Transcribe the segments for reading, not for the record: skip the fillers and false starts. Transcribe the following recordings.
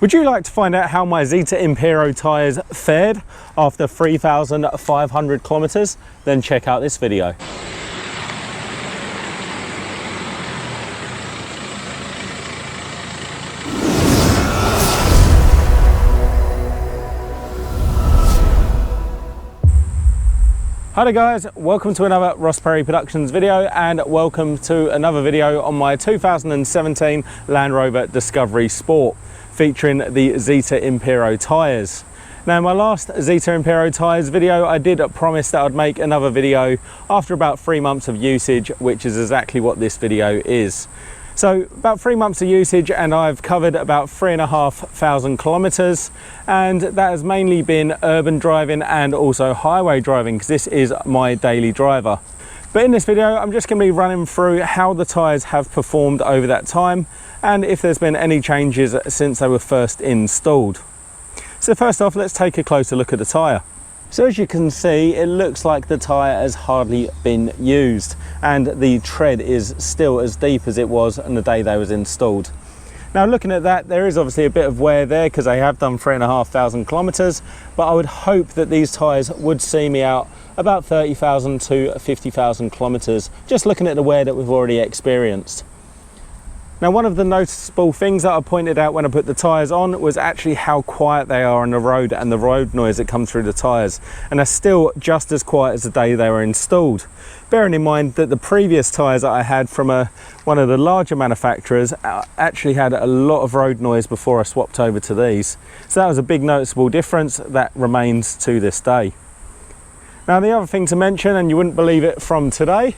Would you like to find out how my Zeta Impero tyres fared after 3,500 kilometers? Then check out this video. Hi there guys, welcome to another Ross Perry Productions video and welcome to another video on my 2017 Land Rover Discovery Sport featuring the Zeta Impero tyres. Now in my last Zeta Impero tyres video I did promise that I'd make another video after about 3 months of usage, which is exactly what this video is. So about 3 months of usage and I've covered about 3,500 kilometers, and that has mainly been urban driving and also highway driving because this is my daily driver. But in this video I'm just going to be running through how the tyres have performed over that time and if there's been any changes since they were first installed. So first off, let's take a closer look at the tyre. So as you can see, it looks like the tyre has hardly been used and the tread is still as deep as it was on the day they was installed. Now looking at that, there is obviously a bit of wear there because they have done 3,500 kilometers, but I would hope that these tyres would see me out about 30,000 to 50,000 kilometers, just looking at the wear that we've already experienced. Now one of the noticeable things that I pointed out when I put the tyres on was actually how quiet they are on the road and the road noise that comes through the tyres, and they're still just as quiet as the day they were installed. Bearing in mind that the previous tyres that I had from one of the larger manufacturers actually had a lot of road noise before I swapped over to these. So that was a big noticeable difference that remains to this day. Now the other thing to mention, and you wouldn't believe it from today,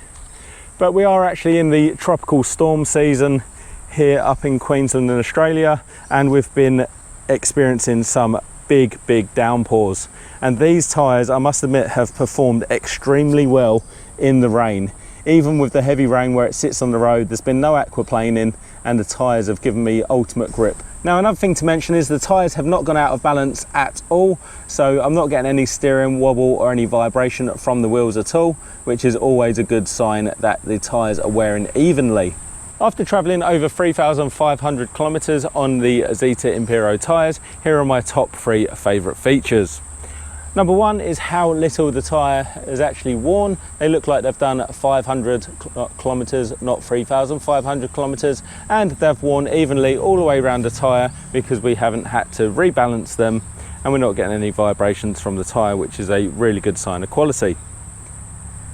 but we are actually in the tropical storm season here up in Queensland in Australia, and we've been experiencing some big downpours, and these tyres, I must admit, have performed extremely well in the rain. Even with the heavy rain where it sits on the road, there's been no aquaplaning and the tyres have given me ultimate grip. Now another thing to mention is the tyres have not gone out of balance at all, so I'm not getting any steering wobble or any vibration from the wheels at all, which is always a good sign that the tyres are wearing evenly. After travelling over 3,500 kilometers on the Zeta Impero tyres, here are my top 3 favourite features. Number 1 is how little the tyre is actually worn. They look like they've done 500 kilometers, not 3,500 kilometers, and they've worn evenly all the way around the tyre because we haven't had to rebalance them, and we're not getting any vibrations from the tyre, which is a really good sign of quality.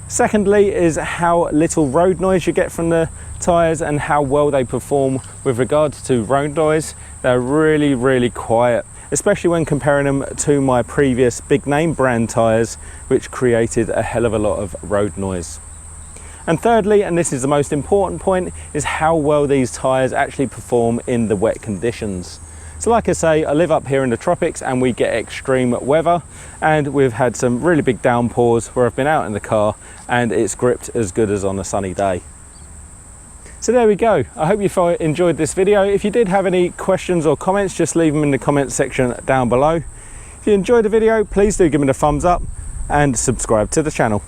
Secondly is how little road noise you get from the tyres and how well they perform with regards to road noise. They're really quiet, especially when comparing them to my previous big name brand tyres, which created a hell of a lot of road noise. And thirdly, and this is the most important point, is how well these tyres actually perform in the wet conditions. So like I say, I live up here in the tropics and we get extreme weather, and we've had some really big downpours where I've been out in the car and it's gripped as good as on a sunny day. So there we go. I hope you enjoyed this video. If you did have any questions or comments, just leave them in the comments section down below. If you enjoyed the video, please do give me a thumbs up and subscribe to the channel.